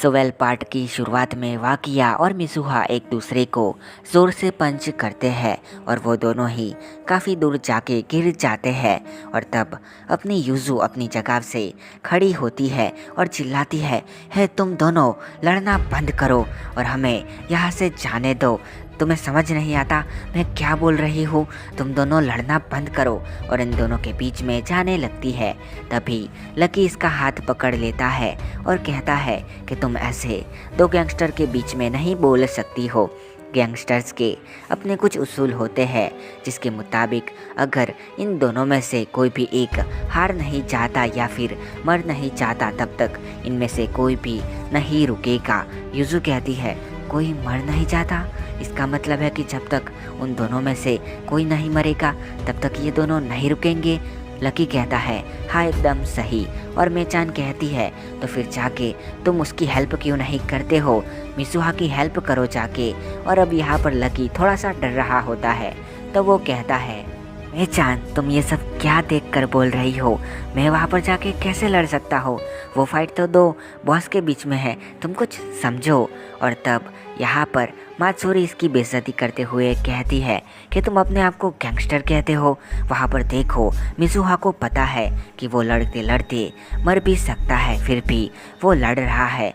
Shovel part की शुरुआत में वाकिया और मिजुहा एक दूसरे को ज़ोर से पंच करते हैं और वो दोनों ही काफ़ी दूर जाके गिर जाते हैं। और तब अपनी यूज़ू अपनी जगह से खड़ी होती है और चिल्लाती है तुम दोनों लड़ना बंद करो और हमें यहाँ से जाने दो। तुम्हें समझ नहीं आता मैं क्या बोल रही हूँ? तुम दोनों लड़ना बंद करो। और इन दोनों के बीच में जाने लगती है। तभी लकी इसका हाथ पकड़ लेता है और कहता है कि तुम ऐसे दो गैंगस्टर के बीच में नहीं बोल सकती हो। गैंगस्टर्स के अपने कुछ उसूल होते हैं जिसके मुताबिक अगर इन दोनों में से कोई भी एक हार नहीं जाता या फिर मर नहीं जाता तब तक इनमें से कोई भी नहीं रुकेगा। यूज़ू कहती है कोई मर नहीं जाता? इसका मतलब है कि जब तक उन दोनों में से कोई नहीं मरेगा तब तक ये दोनों नहीं रुकेंगे। लकी कहता है हाँ एकदम सही। और मेचान कहती है तो फिर जाके तुम उसकी हेल्प क्यों नहीं करते हो? मिजुहा की हेल्प करो जाके। और अब यहाँ पर लकी थोड़ा सा डर रहा होता है तो वो कहता है मेचान तुम ये सब क्या देखकर बोल रही हो? मैं वहाँ पर जाके कैसे लड़ सकता हूँ? वो फाइट तो दो बॉस के बीच में है, तुम कुछ समझो। और तब यहाँ पर मात्सुरी इसकी बेइज्जती करते हुए कहती है कि तुम अपने आप को गैंगस्टर कहते हो। वहाँ पर देखो मिजुहा को पता है कि वो लड़ते लड़ते मर भी सकता है फिर भी वो लड़ रहा है।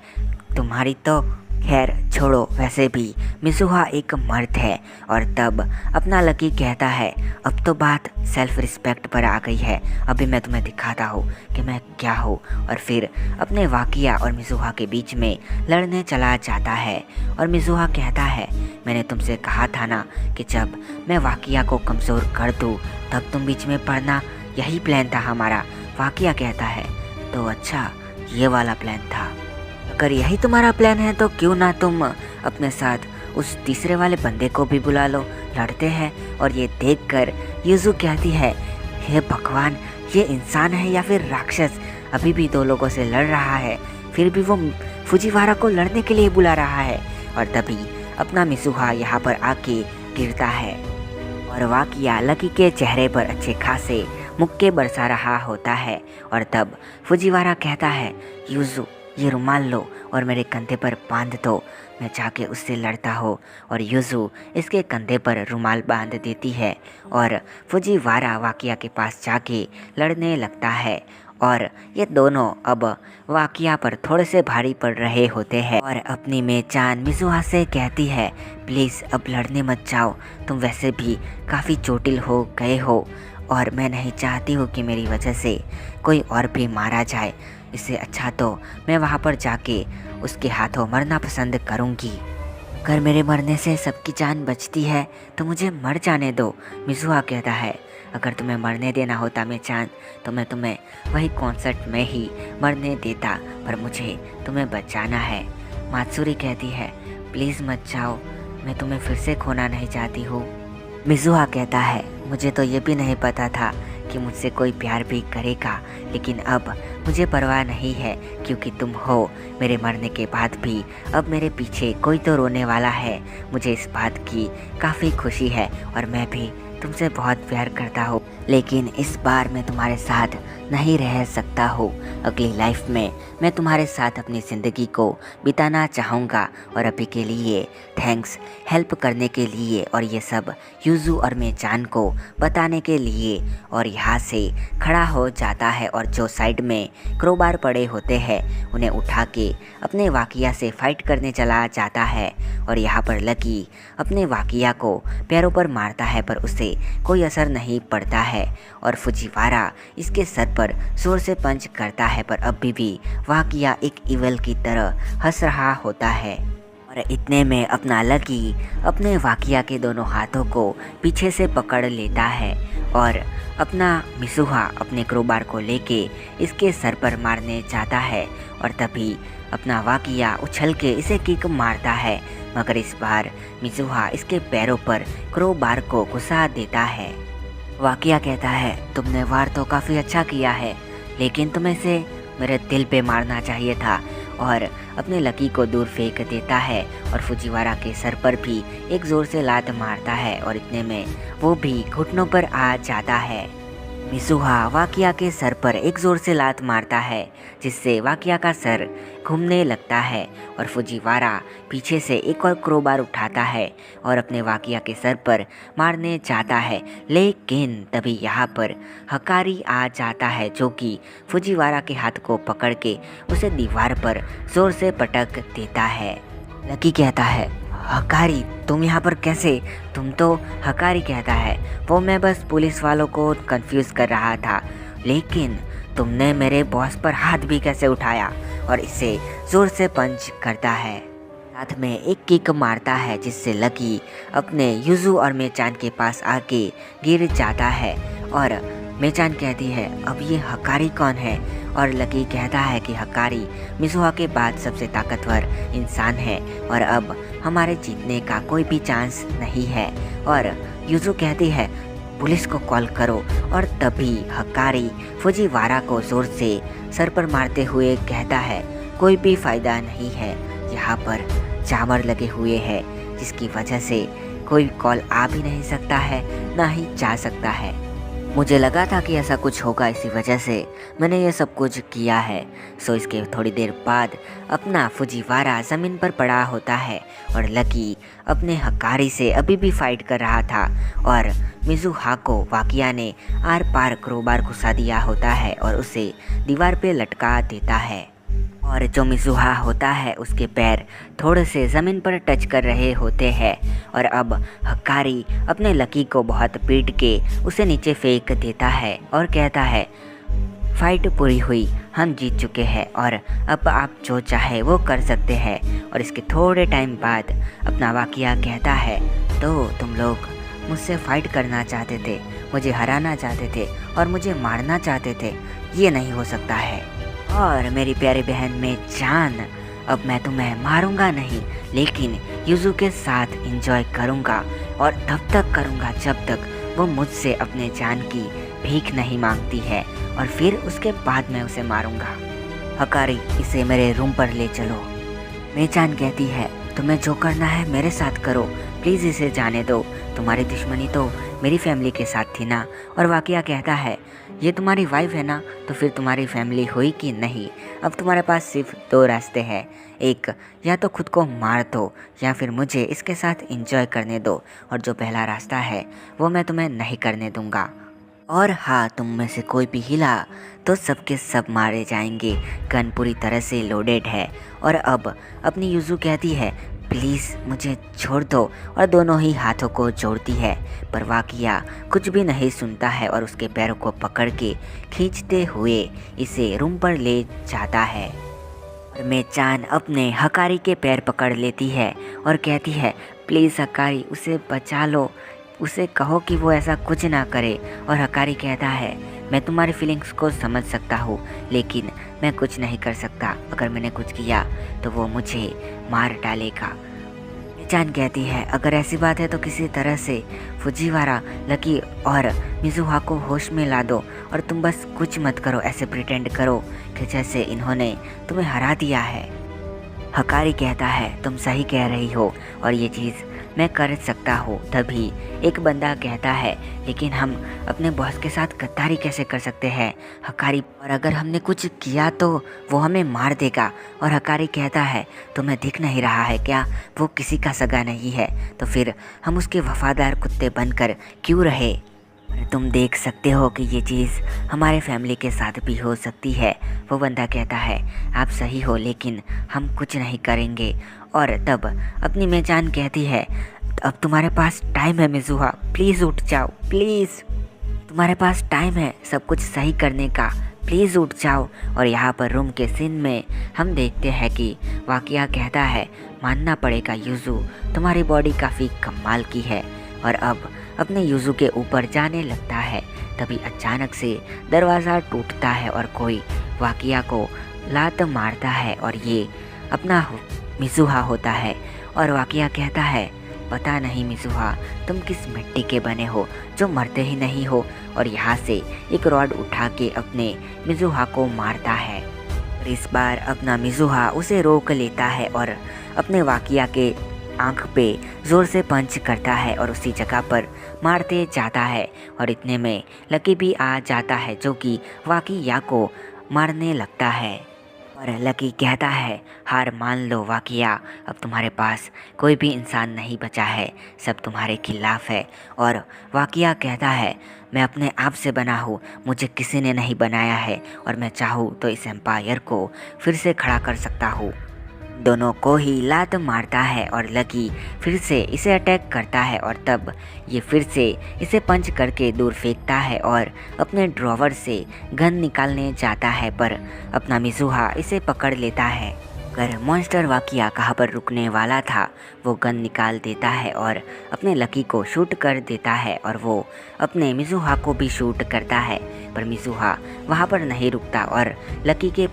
तुम्हारी तो खैर छोड़ो, वैसे भी मिजुहा एक मर्द है। और तब अपना लकी कहता है अब तो बात सेल्फ रिस्पेक्ट पर आ गई है, अभी मैं तुम्हें दिखाता हूँ कि मैं क्या हूँ। और फिर अपने वाकिया और मिजुहा के बीच में लड़ने चला जाता है। और मिजुहा कहता है मैंने तुमसे कहा था ना कि जब मैं वाकिया को कमज़ोर कर दूँ तब तुम बीच में पड़ना, यही प्लान था हमारा। वाकिया कहता है तो अच्छा ये वाला प्लान था? अगर यही तुम्हारा प्लान है तो क्यों ना तुम अपने साथ उस तीसरे वाले बंदे को भी बुला लो, लड़ते हैं। और ये देखकर यूज़ू कहती है हे भगवान ये इंसान है या फिर राक्षस? अभी भी दो लोगों से लड़ रहा है फिर भी वो फुजीवारा को लड़ने के लिए बुला रहा है। और तभी अपना मिजुहा यहाँ पर आके गिरता है और वाकिया लकी के चेहरे पर अच्छे खासे मुक्के बरसा रहा होता है। और तब फुजीवारा कहता है यूज़ू ये रुमाल लो और मेरे कंधे पर बांध दो, मैं जाके उससे लड़ता हो। और यूज़ू इसके कंधे पर रुमाल बांध देती है और फुजीवारा वाकिया के पास जाके लड़ने लगता है। और ये दोनों अब वाकिया पर थोड़े से भारी पड़ रहे होते हैं। और अपनी मेचान मिजुहा से कहती है प्लीज़ अब लड़ने मत जाओ, तुम वैसे भी काफ़ी चोटिल हो गए हो और मैं नहीं चाहती हूँ कि मेरी वजह से कोई और भी मारा जाए। इससे अच्छा तो मैं वहाँ पर जाके उसके हाथों मरना पसंद करूँगी। अगर मेरे मरने से सबकी जान बचती है तो मुझे मर जाने दो। मिजुहा कहता है अगर तुम्हें मरने देना होता मेचान तो मैं तुम्हें वही कॉन्सर्ट में ही मरने देता, पर मुझे तुम्हें बचाना है। मात्सुरी कहती है प्लीज़ मत जाओ, मैं तुम्हें फिर से खोना नहीं चाहती हूँ। मिजुहा कहता है मुझे तो ये भी नहीं पता था कि मुझसे कोई प्यार भी करेगा, लेकिन अब मुझे परवाह नहीं है क्योंकि तुम हो। मेरे मरने के बाद भी अब मेरे पीछे कोई तो रोने वाला है। मुझे इस बात की काफ़ी खुशी है और मैं भी तुमसे बहुत प्यार करता हूँ, लेकिन इस बार मैं तुम्हारे साथ नहीं रह सकता हूँ। अगली लाइफ में मैं तुम्हारे साथ अपनी ज़िंदगी को बिताना चाहूँगा। और अभी के लिए थैंक्स हेल्प करने के लिए और ये सब यूज़ू और मेचान को बताने के लिए। और यहाँ से खड़ा हो जाता है और जो साइड में क्रोबार पड़े होते हैं उन्हें उठा के अपने वाकिया से फाइट करने चला जाता है। और यहाँ पर लकी अपने वाकिया को पैरों पर मारता है पर उसे कोई असर नहीं पड़ता है। और फुजीवारा इसके सर पर जोर से पंच करता है पर अभी भी वाकिया एक इवल की तरह हंस रहा होता है। और इतने में अपना लकी अपने वाकिया के दोनों हाथों को पीछे से पकड़ लेता है और अपना मिजुहा अपने क्रोबार को लेके इसके सर पर मारने जाता है। और तभी अपना वाकिया उछल के इसे किक मारता है, मगर इस बार मिजुहा इसके पैरों पर क्रोबार को घुसा देता है। वाकिया कहता है तुमने वार तो काफ़ी अच्छा किया है, लेकिन तुम्हें इसे मेरे दिल पे मारना चाहिए था। और अपने लकी को दूर फेंक देता है और फुजीवारा के सर पर भी एक ज़ोर से लात मारता है और इतने में वो भी घुटनों पर आ जाता है। मिसुहा वाकिया के सर पर एक जोर से लात मारता है जिससे वाकिया का सर घूमने लगता है और फुजीवारा पीछे से एक और क्रोबार उठाता है और अपने वाकिया के सर पर मारने जाता है, लेकिन तभी यहाँ पर हकारी आ जाता है जो कि फुजीवारा के हाथ को पकड़ के उसे दीवार पर जोर से पटक देता है। लकी कहता है, हकारी तुम यहाँ पर कैसे? तुम तो हकारी कहता है, वो मैं बस पुलिस वालों को कंफ्यूज कर रहा था, लेकिन तुमने मेरे बॉस पर हाथ भी कैसे उठाया? और इसे जोर से पंच करता है, साथ में एक किक मारता है जिससे लकी अपने युजू और मेचान के पास आके गिर जाता है। और मेचान कहती है, अब ये हकारी कौन है? और लकी कहता है कि हकारी मिसुहा के बाद सबसे ताकतवर इंसान है और अब हमारे जीतने का कोई भी चांस नहीं है। और युजू कहती है, पुलिस को कॉल करो। और तभी हकारी फुजीवारा को जोर से सर पर मारते हुए कहता है, कोई भी फ़ायदा नहीं है, यहाँ पर जामर लगे हुए हैं जिसकी वजह से कोई कॉल आ भी नहीं सकता है ना ही जा सकता है। मुझे लगा था कि ऐसा कुछ होगा, इसी वजह से मैंने ये सब कुछ किया है। सो इसके थोड़ी देर बाद अपना फुजीवारा ज़मीन पर पड़ा होता है और लकी अपने हकारी से अभी भी फाइट कर रहा था और मिजुहा को वाकिया ने आर पार क्रोबार घुसा दिया होता है और उसे दीवार पे लटका देता है। और जो मिजुहा होता है उसके पैर थोड़े से ज़मीन पर टच कर रहे होते हैं और अब हकारी अपने लकी को बहुत पीट के उसे नीचे फेंक देता है और कहता है, फाइट पूरी हुई, हम जीत चुके हैं और अब आप जो चाहे वो कर सकते हैं। और इसके थोड़े टाइम बाद अपना वाकिया कहता है, तो तुम लोग मुझसे फाइट करना चाहते थे, मुझे हराना चाहते थे और मुझे मारना चाहते थे, ये नहीं हो सकता है। और मेरी प्यारी बहन में जान, अब मैं तुम्हें मारूंगा नहीं, लेकिन युजू के साथ एंजॉय करूंगा और तब तक करूंगा जब तक वो मुझसे अपने जान की भीख नहीं मांगती है और फिर उसके बाद मैं उसे मारूंगा। हकारी, इसे मेरे रूम पर ले चलो। मेचान कहती है, तुम्हें जो करना है मेरे साथ करो, प्लीज़ इसे जाने दो, तुम्हारी दुश्मनी तो मेरी फैमिली के साथ थी ना। और वाकिया कहता है, ये तुम्हारी वाइफ है ना, तो फिर तुम्हारी फैमिली हुई कि नहीं? अब तुम्हारे पास सिर्फ दो रास्ते हैं, एक या तो खुद को मार दो या फिर मुझे इसके साथ एंजॉय करने दो, और जो पहला रास्ता है वो मैं तुम्हें नहीं करने दूंगा। और हाँ, तुम में से कोई भी हिला तो सबके सब मारे जाएंगे। गन पूरी तरह से लोडेड है। और अब अपनी युजू कहती है, प्लीज़ मुझे छोड़ दो, और दोनों ही हाथों को जोड़ती है, पर वाकिया कुछ भी नहीं सुनता है और उसके पैरों को पकड़ के खींचते हुए इसे रूम पर ले जाता है। और मेचान अपने हकारी के पैर पकड़ लेती है और कहती है, प्लीज़ हकारी, उसे बचा लो, उसे कहो कि वो ऐसा कुछ ना करे। और हकारी कहता है, मैं तुम्हारी फीलिंग्स को समझ सकता हूँ, लेकिन मैं कुछ नहीं कर सकता। अगर मैंने कुछ किया तो वो मुझे मार डालेगा। मेचान कहती है, अगर ऐसी बात है तो किसी तरह से फुजीवारा, लकी और मिजुहा को होश में ला दो और तुम बस कुछ मत करो, ऐसे प्रिटेंड करो कि जैसे इन्होंने तुम्हें हरा दिया है। हकारी कहता है, तुम सही कह रही हो और ये चीज़ मैं कर सकता हूँ। तभी एक बंदा कहता है, लेकिन हम अपने बॉस के साथ गद्दारी कैसे कर सकते हैं हकारी, और अगर हमने कुछ किया तो वो हमें मार देगा। और हकारी कहता है, तुम्हें दिख नहीं रहा है क्या, वो किसी का सगा नहीं है, तो फिर हम उसके वफादार कुत्ते बनकर क्यों रहे? तुम देख सकते हो कि ये चीज़ हमारे फैमिली के साथ भी हो सकती है। वो बंदा कहता है, आप सही हो, लेकिन हम कुछ नहीं करेंगे। और तब अपनी मेजान कहती है, अब तुम्हारे पास टाइम है मिजुहा, प्लीज़ उठ जाओ, प्लीज़ तुम्हारे पास टाइम है सब कुछ सही करने का, प्लीज़ उठ जाओ। और यहाँ पर रूम के सीन में हम देखते हैं कि वाकिया कहता है, मानना पड़ेगा युजू, तुम्हारी बॉडी काफ़ी कमाल की है। और अब अपने युजू के ऊपर जाने लगता है। तभी अचानक से दरवाज़ा टूटता है और कोई वाकिया को लात मारता है और ये अपना मिजुहा होता है। और वाकिया कहता है, पता नहीं मिजुहा, तुम किस मिट्टी के बने हो जो मरते ही नहीं हो। और यहाँ से एक रॉड उठा के अपने मिजुहा को मारता है। इस बार अपना मिजुहा उसे रोक लेता है और अपने वाकिया के आंख पे जोर से पंच करता है और उसी जगह पर मारते जाता है। और इतने में लकी भी आ जाता है जो कि वाकिया को मारने लगता है। और लकी कहता है, हार मान लो वाकिया, अब तुम्हारे पास कोई भी इंसान नहीं बचा है, सब तुम्हारे खिलाफ है। और वाकिया कहता है, मैं अपने आप से बना हूँ, मुझे किसी ने नहीं बनाया है और मैं चाहूँ तो इस एम्पायर को फिर से खड़ा कर सकता हूँ। दोनों को ही लात मारता है और लकी फिर से इसे अटैक करता है और तब ये फिर से इसे पंच करके दूर फेंकता है और अपने ड्रॉवर से गन निकालने जाता है, पर अपना मिज़ुहा इसे पकड़ लेता है। अगर मॉन्स्टर वाकिया कहाँ पर रुकने वाला था, वो गन निकाल देता है और अपने लकी को शूट कर देता है और वो अपने मिज़ुहा को भी शूट करता है, पर मिज़ुहा वहाँ पर नहीं रुकता और लकी के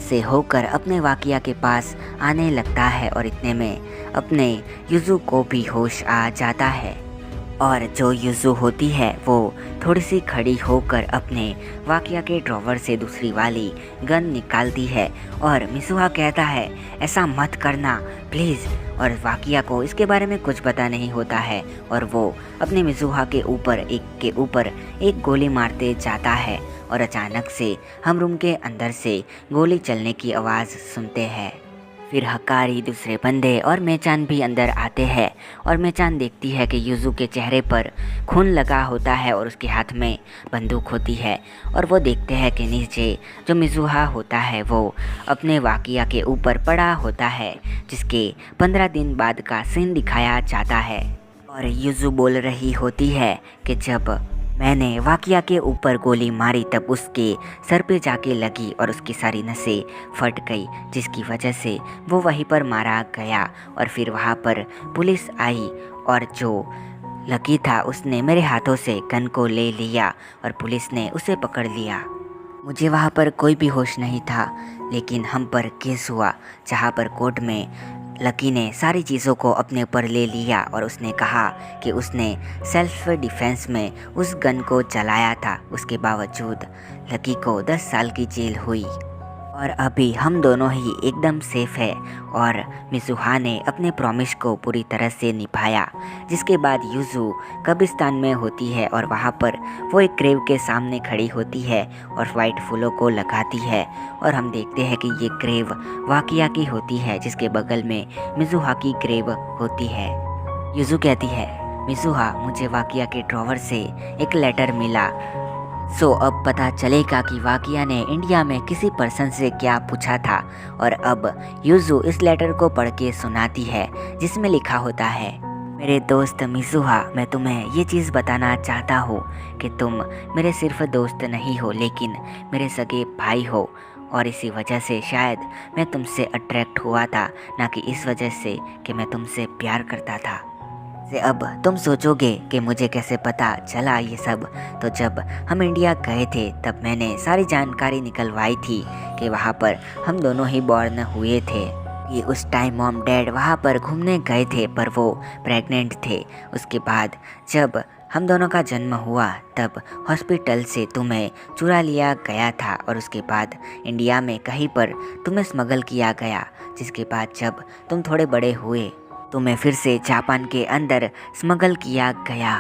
से होकर अपने वाकिया के पास आने लगता है। और इतने में अपने युजू को भी होश आ जाता है और जो युजू होती है वो थोड़ी सी खड़ी होकर अपने वाकिया के ड्रॉवर से दूसरी वाली गन निकालती है और मिज़ुहा कहता है, ऐसा मत करना प्लीज़। और वाकिया को इसके बारे में कुछ पता नहीं होता है और वो अपने मिज़ुहा के ऊपर एक गोली मारते जाता है और अचानक से हम रूम के अंदर से गोली चलने की आवाज़ सुनते हैं। फिर हकारी, दूसरे बंदे और मेचान भी अंदर आते हैं और मेचान देखती है कि युजू के चेहरे पर खून लगा होता है और उसके हाथ में बंदूक होती है। और वो देखते हैं कि नीचे जो मिज़ुहा होता है वो अपने वाकिया के ऊपर पड़ा होता है, जिसके 15 दिन बाद का सीन दिखाया जाता है। और युजू बोल रही होती है कि जब मैंने वाकिया के ऊपर गोली मारी तब उसके सर पे जाके लगी और उसकी सारी नसें फट गई, जिसकी वजह से वो वहीं पर मारा गया। और फिर वहाँ पर पुलिस आई और जो लकी था उसने मेरे हाथों से गन को ले लिया और पुलिस ने उसे पकड़ लिया। मुझे वहाँ पर कोई भी होश नहीं था, लेकिन हम पर केस हुआ जहाँ पर कोर्ट में लकी ने सारी चीज़ों को अपने ऊपर ले लिया और उसने कहा कि उसने सेल्फ डिफेंस में उस गन को चलाया था। उसके बावजूद लकी को 10 साल की जेल हुई और अभी हम दोनों ही एकदम सेफ है। और मिज़ुहा ने अपने प्रॉमिस को पूरी तरह से निभाया, जिसके बाद युजू कब्रिस्तान में होती है और वहाँ पर वो एक ग्रेव के सामने खड़ी होती है और वाइट फूलों को लगाती है। और हम देखते हैं कि ये ग्रेव वाकिया की होती है, जिसके बगल में मिज़ुहा की ग्रेव होती है। युजू कहती है, मिज़ुहा, मुझे वाकिया के ड्रॉवर से एक लेटर मिला, सो अब पता चलेगा कि वाकिया ने इंडिया में किसी पर्सन से क्या पूछा था। और अब युजू इस लेटर को पढ़ के सुनाती है, जिसमें लिखा होता है, मेरे दोस्त मिज़ुहा, मैं तुम्हें ये चीज़ बताना चाहता हूँ कि तुम मेरे सिर्फ दोस्त नहीं हो लेकिन मेरे सगे भाई हो। और इसी वजह से शायद मैं तुमसे अट्रैक्ट हुआ था, ना कि इस वजह से कि मैं तुमसे प्यार करता था। से अब तुम सोचोगे कि मुझे कैसे पता चला ये सब, तो जब हम इंडिया गए थे तब मैंने सारी जानकारी निकलवाई थी कि वहाँ पर हम दोनों ही बॉर्न हुए थे। कि उस टाइम मॉम डैड वहाँ पर घूमने गए थे पर वो प्रेग्नेंट थे। उसके बाद जब हम दोनों का जन्म हुआ तब हॉस्पिटल से तुम्हें चुरा लिया गया था और उसके बाद इंडिया में कहीं पर तुम्हें स्मगल किया गया, जिसके बाद जब तुम थोड़े बड़े हुए तुम्हें फिर से जापान के अंदर स्मगल किया गया।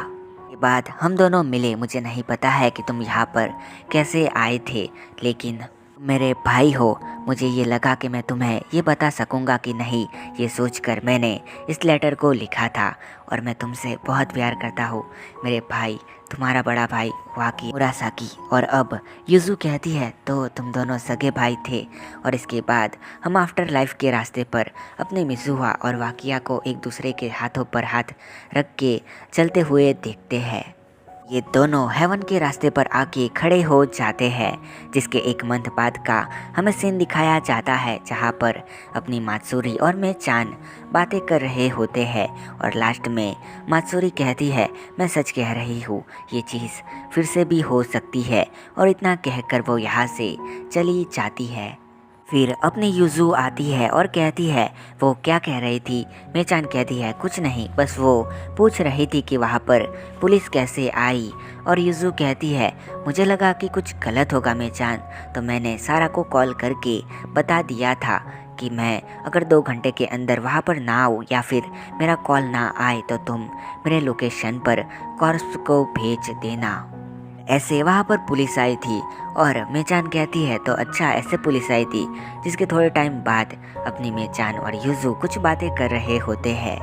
के बाद हम दोनों मिले। मुझे नहीं पता है कि तुम यहाँ पर कैसे आए थे, लेकिन मेरे भाई हो। मुझे ये लगा कि मैं तुम्हें ये बता सकूँगा कि नहीं, ये सोचकर मैंने इस लेटर को लिखा था। और मैं तुमसे बहुत प्यार करता हूँ मेरे भाई, तुम्हारा बड़ा भाई वाकी मुरासाकी। और अब युजू कहती है, तो तुम दोनों सगे भाई थे। और इसके बाद हम आफ्टर लाइफ के रास्ते पर अपने मिज़ुहा और वाकिया को एक दूसरे के हाथों पर हाथ रख के चलते हुए देखते हैं। ये दोनों हेवन के रास्ते पर आके खड़े हो जाते हैं, जिसके एक मंथ बाद का हमें सीन दिखाया जाता है जहाँ पर अपनी मात्सुरी और मेचान बातें कर रहे होते हैं। और लास्ट में मात्सुरी कहती है, मैं सच कह रही हूँ, ये चीज़ फिर से भी हो सकती है। और इतना कहकर वो यहाँ से चली जाती है। फिर अपनी युजू आती है और कहती है, वो क्या कह रही थी? मेचान कहती है, कुछ नहीं, बस वो पूछ रही थी कि वहाँ पर पुलिस कैसे आई। और युजू कहती है, मुझे लगा कि कुछ गलत होगा मेचान, तो मैंने सारा को कॉल करके बता दिया था कि मैं अगर 2 घंटे के अंदर वहाँ पर ना आऊँ या फिर मेरा कॉल ना आए तो तुम मेरे लोकेशन पर कॉर्प्स को भेज देना। ऐसे वहाँ पर पुलिस आई थी और मेचान कहती है तो अच्छा ऐसे पुलिस आई थी। जिसके थोड़े टाइम बाद अपनी मेचान और यूजू कुछ बातें कर रहे होते हैं।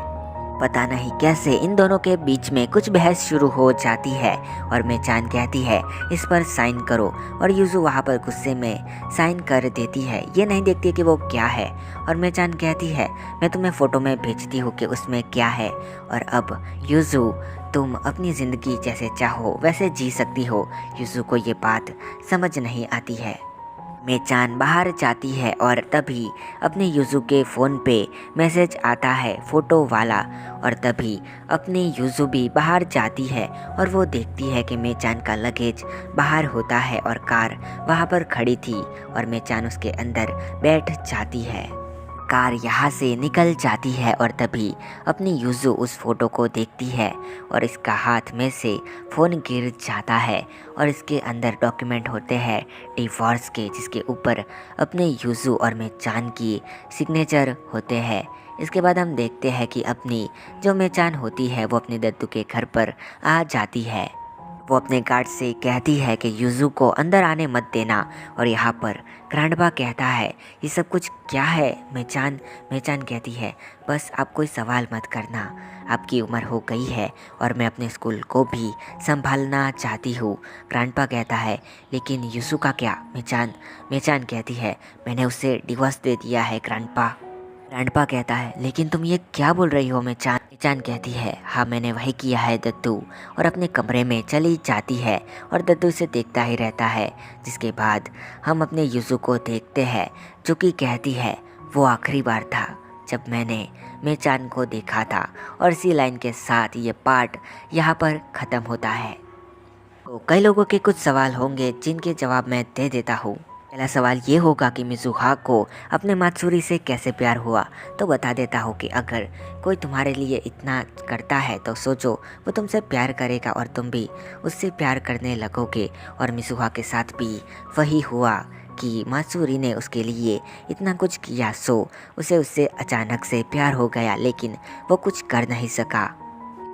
पता नहीं कैसे इन दोनों के बीच में कुछ बहस शुरू हो जाती है और मेचान कहती है इस पर साइन करो और यूजू वहाँ पर गुस्से में साइन कर देती है। ये नहीं देखती कि वो क्या है और मेचान कहती है मैं तुम्हें फ़ोटो में भेजती हूँ कि उसमें क्या है और अब यूजू तुम अपनी ज़िंदगी जैसे चाहो वैसे जी सकती हो। यूजू को ये बात समझ नहीं आती है। मेचान बाहर जाती है और तभी अपने यूजू के फ़ोन पे मैसेज आता है फ़ोटो वाला और तभी अपनी यूजू भी बाहर जाती है और वो देखती है कि मेचान का लगेज बाहर होता है और कार वहाँ पर खड़ी थी और मेचान उसके अंदर बैठ जाती है। कार यहाँ से निकल जाती है और तभी अपनी यूजू उस फोटो को देखती है और इसका हाथ में से फ़ोन गिर जाता है और इसके अंदर डॉक्यूमेंट होते हैं डिवोर्स के, जिसके ऊपर अपने यूजू और मेचान की सिग्नेचर होते हैं। इसके बाद हम देखते हैं कि अपनी जो मेचान होती है वो अपने दद्दू के घर पर आ जाती है। वो अपने गार्ड से कहती है कि यूजू को अंदर आने मत देना और यहाँ पर ग्रैंडपा कहता है ये सब कुछ क्या है। मेचान मेचान कहती है बस आप कोई सवाल मत करना, आपकी उम्र हो गई है और मैं अपने स्कूल को भी संभालना चाहती हूँ। ग्रैंडपा कहता है लेकिन यूजू का क्या। मेचान मेचान कहती है मैंने उसे डिवोर्स दे दिया है ग्रैंडपा। ग्रैंडपा कहता है लेकिन तुम ये क्या बोल रही हो मेचान। मेचान कहती है हाँ मैंने वही किया है दद्दू और अपने कमरे में चली जाती है और दद्दू इसे देखता ही रहता है। जिसके बाद हम अपने यूजू को देखते हैं जो कि कहती है वो आखिरी बार था जब मैंने मेचान को देखा था और इसी लाइन के साथ ये पार्ट यहाँ पर ख़त्म होता है। तो कई लोगों के कुछ सवाल होंगे जिनके जवाब मैं दे देता हूँ। पहला सवाल ये होगा कि मिज़ुहा को अपने मात्सुरी से कैसे प्यार हुआ। तो बता देता हूँ कि अगर कोई तुम्हारे लिए इतना करता है तो सोचो वो तुमसे प्यार करेगा और तुम भी उससे प्यार करने लगोगे। और मिज़ुहा के साथ भी वही हुआ कि मात्सुरी ने उसके लिए इतना कुछ किया, सो उसे उससे अचानक से प्यार हो गया लेकिन वो कुछ कर नहीं सका।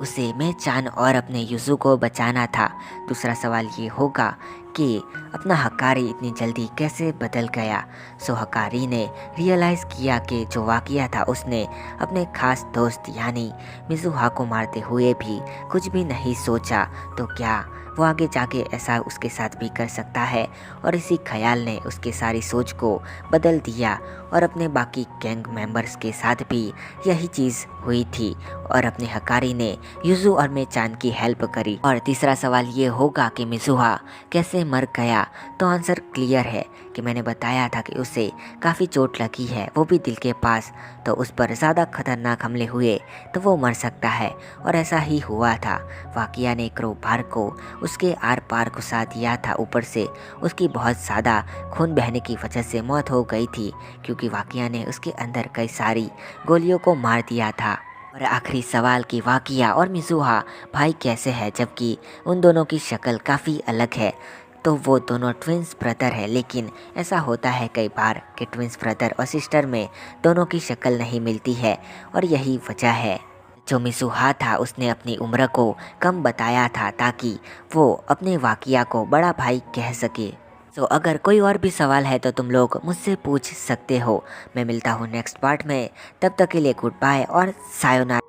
उसे मेचान और अपने यूजू को बचाना था। दूसरा सवाल ये होगा कि अपना हकारी इतनी जल्दी कैसे बदल गया। सो हकारी ने रियलाइज़ किया कि जो वाक़या था उसने अपने खास दोस्त यानी मिज़ुहा को मारते हुए भी कुछ भी नहीं सोचा, तो क्या वो आगे जाके ऐसा उसके साथ भी कर सकता है। और इसी ख्याल ने उसकी सारी सोच को बदल दिया और अपने बाकी गैंग मेंबर्स के साथ भी यही चीज़ हुई थी और अपने हकारी ने यूजू और मेचान की हेल्प करी। और तीसरा सवाल ये होगा कि मिज़ुहा कैसे मर गया। तो आंसर क्लियर है कि मैंने बताया था कि उसे काफ़ी चोट लगी है, वो भी दिल के पास, तो उस पर ज़्यादा खतरनाक हमले हुए तो वो मर सकता है और ऐसा ही हुआ था। वाकिया ने क्रोबार को उसके आर पार घुसा दिया था, ऊपर से उसकी बहुत ज़्यादा खून बहने की वजह से मौत हो गई थी क्योंकि वाकिया ने उसके अंदर कई सारी गोलियों को मार दिया था। और आखिरी सवाल कि वाकिया और मिज़ुहा भाई कैसे है जबकि उन दोनों की शक्ल काफ़ी अलग है। तो वो दोनों ट्विंस ब्रदर है, लेकिन ऐसा होता है कई बार कि ट्विंस ब्रदर और सिस्टर में दोनों की शक्ल नहीं मिलती है और यही वजह है। जो मिज़ुहा था उसने अपनी उम्र को कम बताया था ताकि वो अपने वाकिया को बड़ा भाई कह सके। तो अगर कोई और भी सवाल है तो तुम लोग मुझसे पूछ सकते हो। मैं मिलता हूँ नेक्स्ट पार्ट में, तब तक के लिए गुड बाय और सायोनारा।